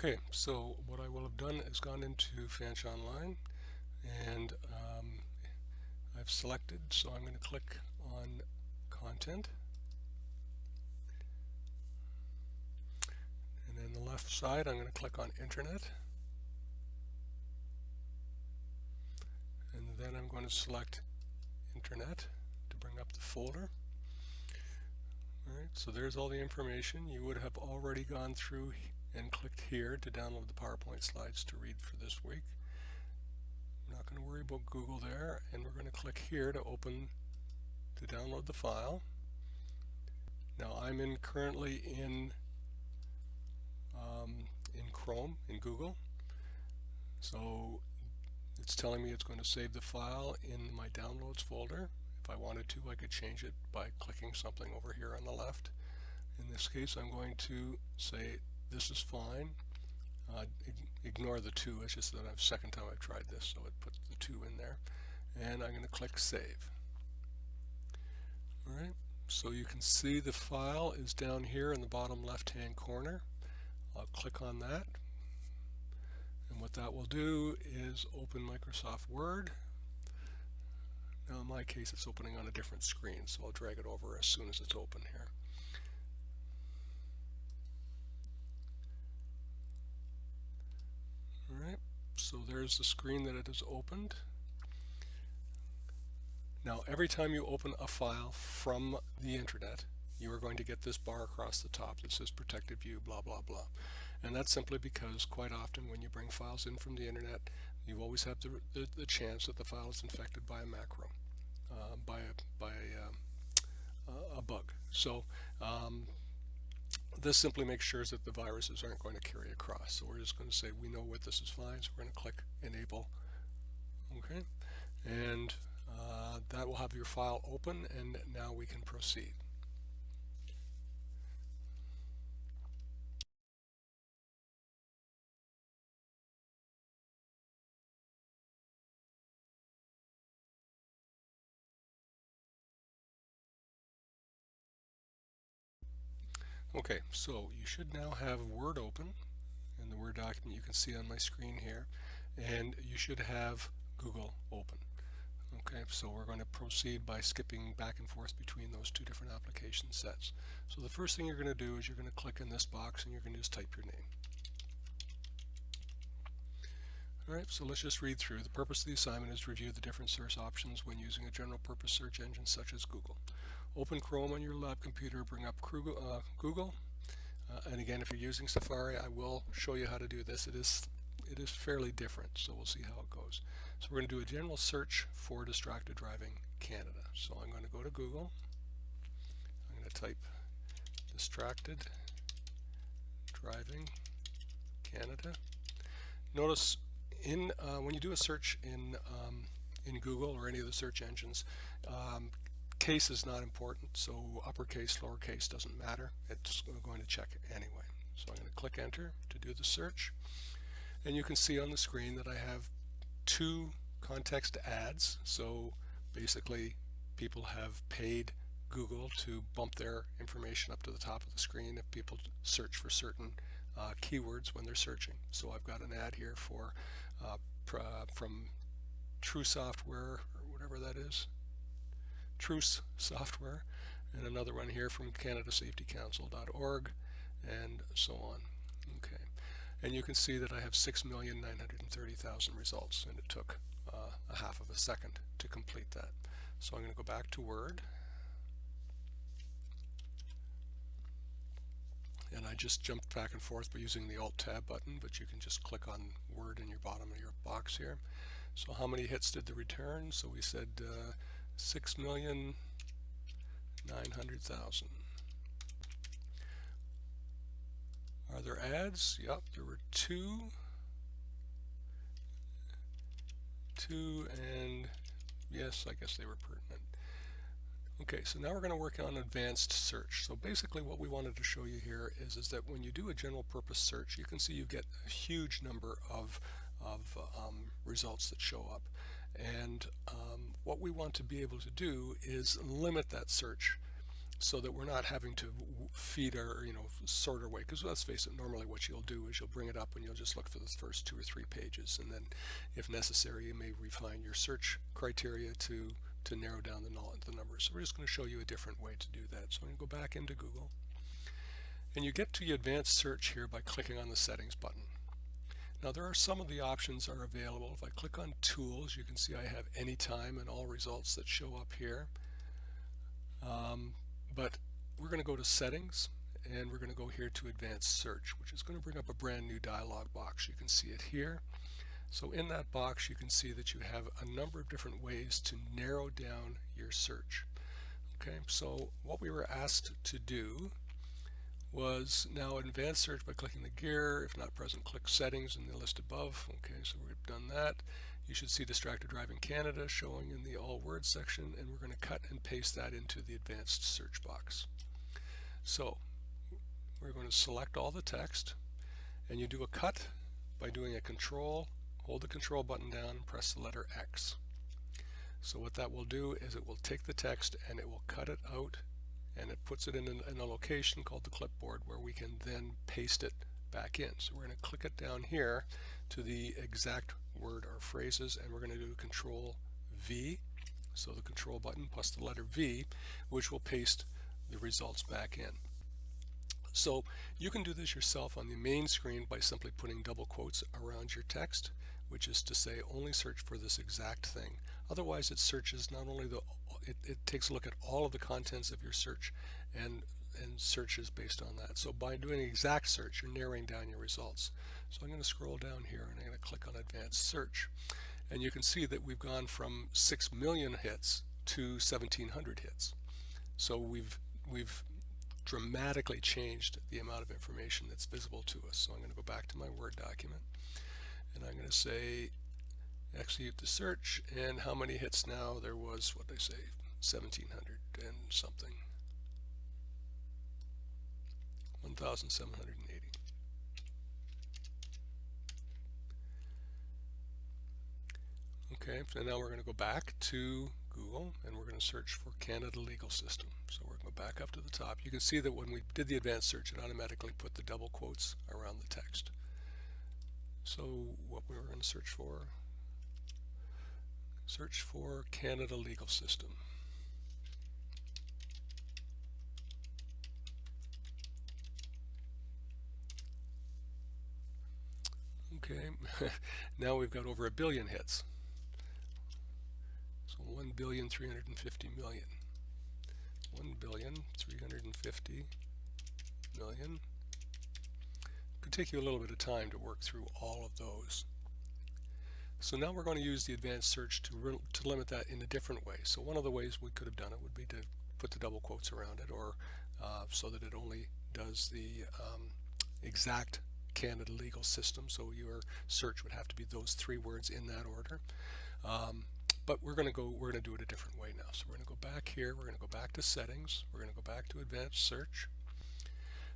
Okay, so what I will have done is gone into Fanch Online and I've selected, so I'm going to click on Content, and then the left side I'm going to click on Internet, and then I'm going to select Internet to bring up the folder. Alright, so there's all the information. You would have already gone through and clicked here to download the PowerPoint slides to read for this week. We're not going to worry about Google there, and we're going to click here to download the file. Now I'm currently in Chrome, in Google, so it's telling me it's going to save the file in my downloads folder. If I wanted to, I could change it by clicking something over here on the left. In this case, I'm going to say this is fine. Ignore the 2, it's just that the second time I've tried this, so it puts the 2 in there. And I'm going to click Save. Alright, so you can see the file is down here in the bottom left-hand corner. I'll click on that. And what that will do is open Microsoft Word. Now in my case it's opening on a different screen, so I'll drag it over as soon as it's open here. Alright, so there's the screen that it has opened. Now every time you open a file from the internet, you are going to get this bar across the top that says protected view, blah blah blah. And that's simply because quite often when you bring files in from the internet, you always have the chance that the file is infected by a macro, by a bug. So this simply makes sure that the viruses aren't going to carry across. So we're just going to say we know what this is fine, so we're going to click Enable. Okay, and that will have your file open, and now we can proceed. Okay, so you should now have Word open in the Word document you can see on my screen here, and you should have Google open. Okay, so we're going to proceed by skipping back and forth between those two different application sets. So the first thing you're going to do is you're going to click in this box and you're going to just type your name. Alright, so let's just read through. The purpose of the assignment is to review the different search options when using a general purpose search engine such as Google. Open Chrome on your lab computer, bring up Google, and again, if you're using Safari, I will show you how to do this. It is fairly different, so we'll see how it goes. So we're going to do a general search for distracted driving Canada. So I'm going to go to Google. I'm going to type distracted driving Canada. Notice when you do a search in Google or any of the search engines, case is not important, so uppercase, lowercase doesn't matter. It's going to check anyway. So I'm going to click enter to do the search, and you can see on the screen that I have 2 context ads. So basically people have paid Google to bump their information up to the top of the screen if people search for certain keywords when they're searching. So I've got an ad here for from True Software, or whatever that is, Truce Software, and another one here from CanadaSafetyCouncil.org, and so on. Okay, and you can see that I have 6,930,000 results, and it took a half of a second to complete that. So I'm going to go back to Word, and I just jumped back and forth by using the Alt-Tab button, but you can just click on Word in your bottom of your box here. So how many hits did the return? So we said 6,900,000. Are there ads? Yep, there were 2, and yes, I guess they were pertinent. Okay, so now we're going to work on advanced search. So basically what we wanted to show you here is that when you do a general purpose search, you can see you get a huge number of results that show up. And what we want to be able to do is limit that search so that we're not having to feed our, sort our way, because let's face it, normally what you'll do is you'll bring it up and you'll just look for the first 2 or 3 pages, and then if necessary you may refine your search criteria to narrow down the numbers. So we're just going to show you a different way to do that. So I'm going to go back into Google, and you get to the advanced search here by clicking on the settings button. Now there are some of the options are available. If I click on tools, you can see I have anytime and all results that show up here. But we're going to go to settings, and we're going to go here to advanced search, which is going to bring up a brand new dialog box. You can see it here. So in that box you can see that you have a number of different ways to narrow down your search. Okay, so what we were asked to do was now advanced search by clicking the gear. If not present, click settings in the list above. Okay, so we've done that. You should see distracted driving Canada showing in the all words section, and we're going to cut and paste that into the advanced search box. So we're going to select all the text, and you do a cut by doing a control, hold the control button down and press the letter X. So what that will do is it will take the text and it will cut it out, and it puts it in a location called the clipboard where we can then paste it back in. So we're going to click it down here to the exact word or phrases, and we're going to do Control V, so the control button plus the letter V, which will paste the results back in. So you can do this yourself on the main screen by simply putting double quotes around your text, which is to say only search for this exact thing. Otherwise it searches not only it takes a look at all of the contents of your search and searches based on that. So by doing an exact search, you're narrowing down your results. So I'm going to scroll down here and I'm going to click on advanced search, and you can see that we've gone from 6 million hits to 1,700 hits. So we've dramatically changed the amount of information that's visible to us. So I'm going to go back to my Word document, and I'm going to say execute the search, and how many hits now? There was, what did I say, 1,700 and something. 1,780. Okay, so now we're going to go back to Google and we're going to search for Canada legal system. So we're going to go back up to the top. You can see that when we did the advanced search, it automatically put the double quotes around the text. So what we were going to search for Canada legal system. Okay, now we've got over 1 billion hits. So 1,350,000,000. 1,350,000,000. Could take you a little bit of time to work through all of those. So now we're going to use the advanced search to limit that in a different way. So one of the ways we could have done it would be to put the double quotes around it, or so that it only does the exact Canada legal system. So your search would have to be those 3 words in that order. But we're going to do it a different way now. So we're going to go back here, we're going to go back to settings, we're going to go back to advanced search.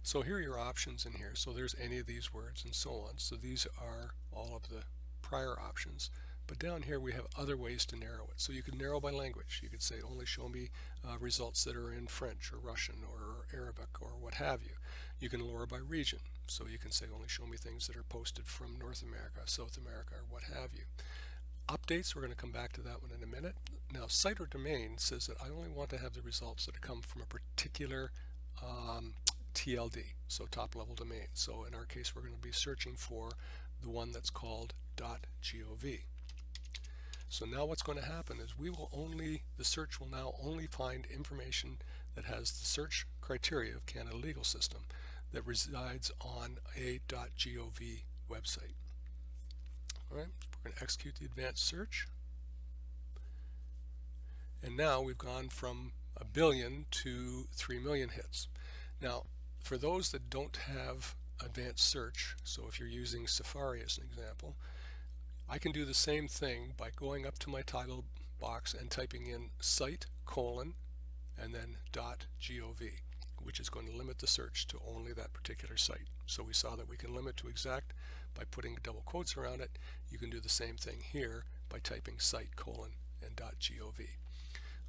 So here are your options in here. So there's any of these words and so on. So these are all of the prior options. But down here we have other ways to narrow it. So you can narrow by language. You could say only show me results that are in French or Russian or Arabic or what have you. You can lower by region. So you can say only show me things that are posted from North America, South America, or what have you. Updates, we're going to come back to that one in a minute. Now site or domain says that I only want to have the results that come from a particular TLD, so top level domain. So in our case we're going to be searching for the one that's called .gov. So now what's going to happen is the search will now only find information that has the search criteria of Canada legal system that resides on a .gov website. All right, so we're going to execute the advanced search, and now we've gone from 1 billion to 3 million hits. Now for those that don't have advanced search, so if you're using Safari as an example, I can do the same thing by going up to my title box and typing in site : and then .gov, which is going to limit the search to only that particular site. So we saw that we can limit to exact by putting double quotes around it. You can do the same thing here by typing site : and .gov.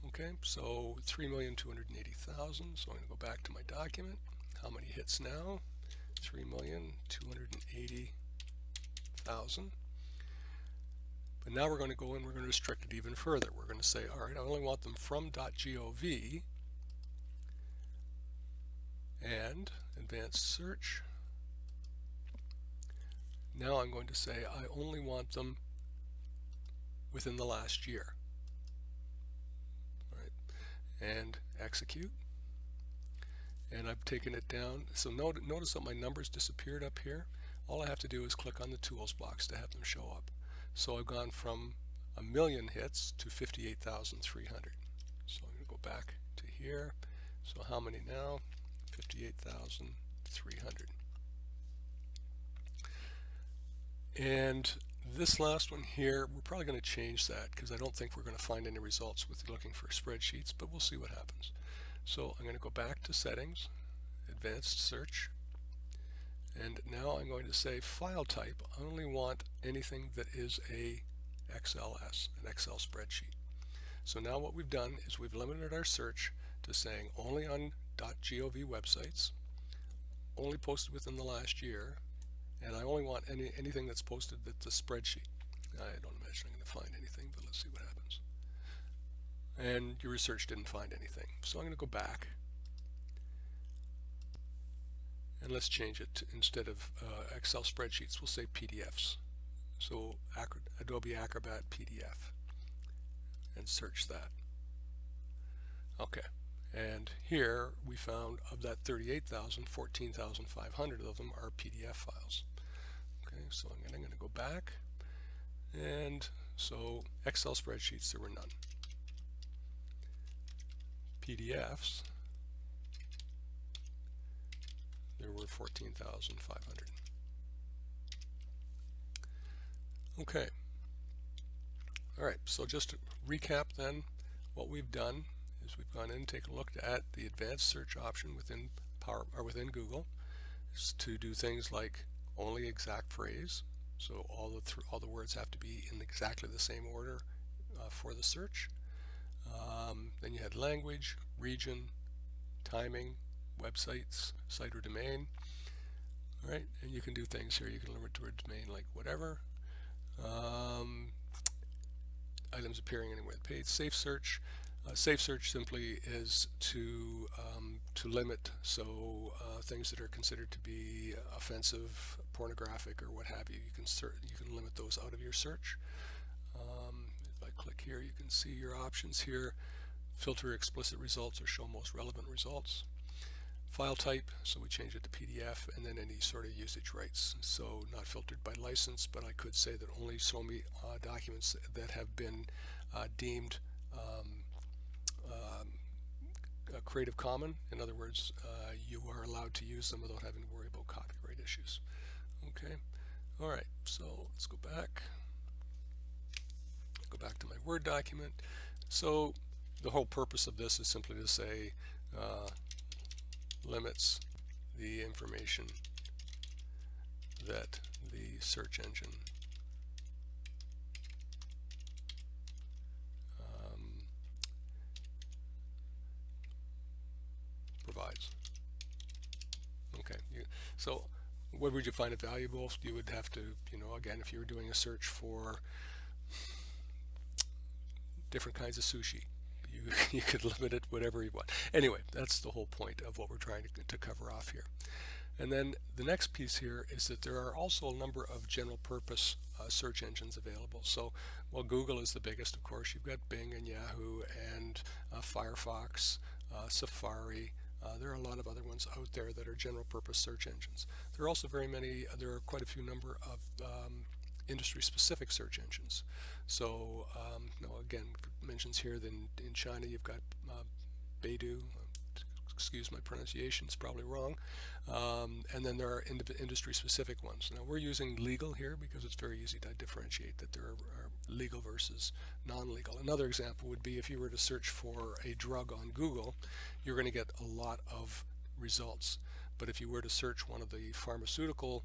Okay, so 3,280,000. So I'm going to go back to my document. how many hits now? 3,280,000. But now we're going to go and we're going to restrict it even further. We're going to say, all right, I only want them from .gov and advanced search. Now I'm going to say I only want them within the last year. All right, and execute. And I've taken it down. So notice that my numbers disappeared up here. All I have to do is click on the tools box to have them show up. So I've gone from 1 million hits to 58,300. So I'm going to go back to here. So how many now? 58,300. And this last one here, we're probably going to change that because I don't think we're going to find any results with looking for spreadsheets, but we'll see what happens. So I'm going to go back to settings, advanced search, and now I'm going to say file type. I only want anything that is a XLS, an Excel spreadsheet. So now what we've done is we've limited our search to saying only on .gov websites, only posted within the last year, and I only want anything that's posted that's a spreadsheet. I don't imagine I'm going to find anything, but let's see what happens. And your research didn't find anything. So I'm going to go back and let's change it to, instead of Excel spreadsheets, we'll say PDFs. So Adobe Acrobat PDF, and search that. Okay, and here we found of that 38,000, 14,500 of them are PDF files. Okay, so I'm going to go back, and so Excel spreadsheets, there were none. PDFs, there were 14,500. Okay. All right, so just to recap then, what we've done is we've gone in and taken a look at the advanced search option within within Google to do things like only exact phrase. So all the words have to be in exactly the same order for the search. Then you had language, region, timing, websites, site or domain. All right, and you can do things here. You can limit to a domain like whatever. Items appearing anywhere on the page. Safe search. Safe search simply is to limit, so things that are considered to be offensive, pornographic, or what have you. You can limit those out of your search. If I click here, you can see your options here. Filter explicit results or show most relevant results. File type, so we change it to PDF, and then any sort of usage rights. So not filtered by license, but I could say that only show me documents that have been deemed Creative Common. In other words, you are allowed to use them without having to worry about copyright issues. Okay, all right, so let's go back. Go back to my Word document. So the whole purpose of this is simply to say limits the information that the search engine provides. Okay, so where would you find it valuable? You would have to, again, if you were doing a search for different kinds of sushi, you could limit it whatever you want. Anyway, that's the whole point of what we're trying to cover off here. And then the next piece here is that there are also a number of general purpose search engines available. So while Google is the biggest, of course, you've got Bing and Yahoo and Firefox, Safari. There are a lot of other ones out there that are general purpose search engines. There are also there are quite a few number of industry specific search engines. So again, it mentions here that in China you've got Baidu. Excuse my pronunciation, it's probably wrong. And then there are industry specific ones. Now we're using legal here because it's very easy to differentiate that there are legal versus non-legal. Another example would be if you were to search for a drug on Google, you're going to get a lot of results. But if you were to search one of the pharmaceutical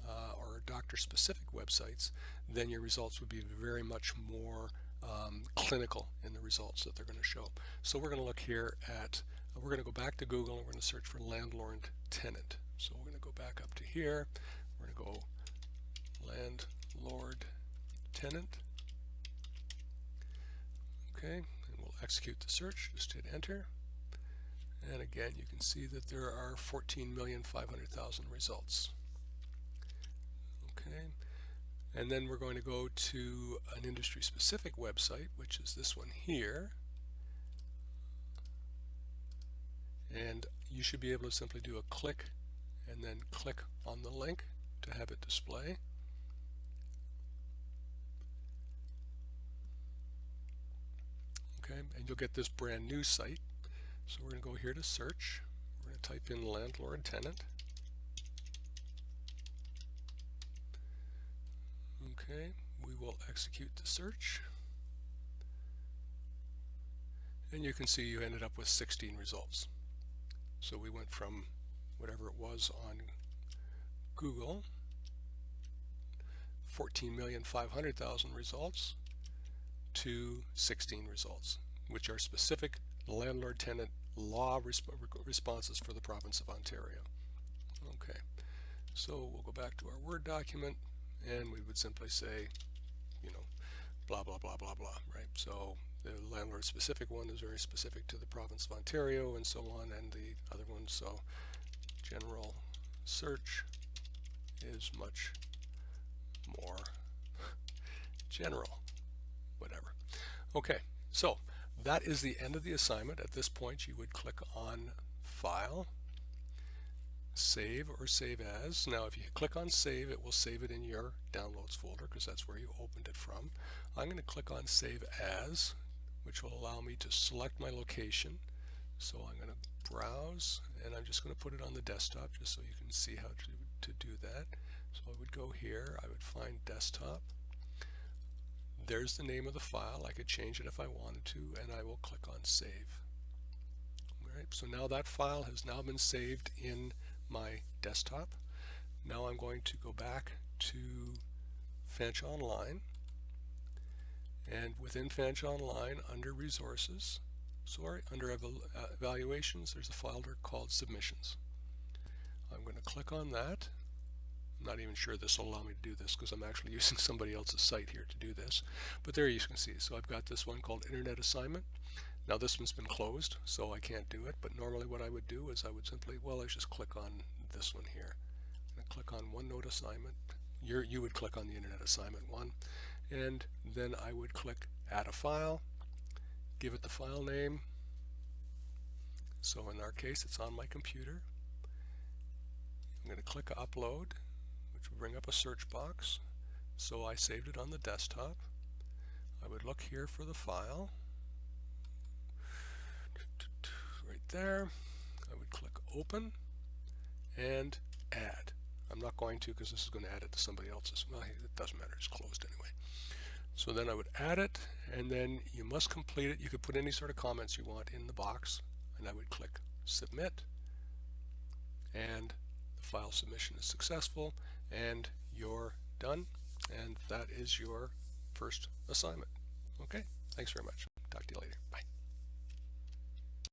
or doctor-specific websites, then your results would be very much more clinical in the results that they're going to show. So we're going to look here at, we're going to go back to Google and we're going to search for landlord tenant. So we're going to go back up to here. We're going to go landlord tenant. Okay, and we'll execute the search. Just hit enter. And again, you can see that there are 14,500,000 results. Okay, and then we're going to go to an industry-specific website, which is this one here. And you should be able to simply do a click and then click on the link to have it display. Okay, and you'll get this brand new site. So we're going to go here to search. We're going to type in landlord tenant. Okay, we will execute the search. And you can see you ended up with 16 results. So we went from whatever it was on Google, 14,500,000 results, to 16 results, which are specific landlord-tenant law responses for the province of Ontario. Okay, so we'll go back to our Word document, and we would simply say, you know, blah, blah, blah, blah, blah, right? So the landlord-specific one is very specific to the province of Ontario and so on, and the other one, so general search is much more general, whatever. Okay, so that is the end of the assignment. At this point, you would click on File, Save or Save As. Now, if you click on Save, it will save it in your Downloads folder because that's where you opened it from. I'm going to click on Save As, which will allow me to select my location. So I'm going to browse, and I'm just going to put it on the desktop just so you can see how to do that. So I would go here, I would find desktop. There's the name of the file. I could change it if I wanted to, and I will click on Save. All right, so now that file has now been saved in my desktop. Now I'm going to go back to Fench Online, and within Fench Online, under Resources, under Evaluations, there's a folder called Submissions. I'm going to click on that. I'm not even sure this will allow me to do this because I'm actually using somebody else's site here to do this. But there you can see. So I've got this one called Internet Assignment. Now this one's been closed, so I can't do it. But normally what I would do is I would simply, well, I just click on this one here. I'm going to click on OneNote Assignment. You would click on the Internet Assignment one. And then I would click Add a File, give it the file name. So in our case, it's on my computer. I'm going to click Upload, which will bring up a search box. So I saved it on the desktop. I would look here for the file. Right there. I would click Open and Add. I'm not going to because this is going to add it to somebody else's. Well, it doesn't matter. It's closed anyway. So then I would add it, and then you must complete it. You could put any sort of comments you want in the box, and I would click Submit, and the file submission is successful, and you're done, and that is your first assignment. Okay, thanks very much. Talk to you later. Bye.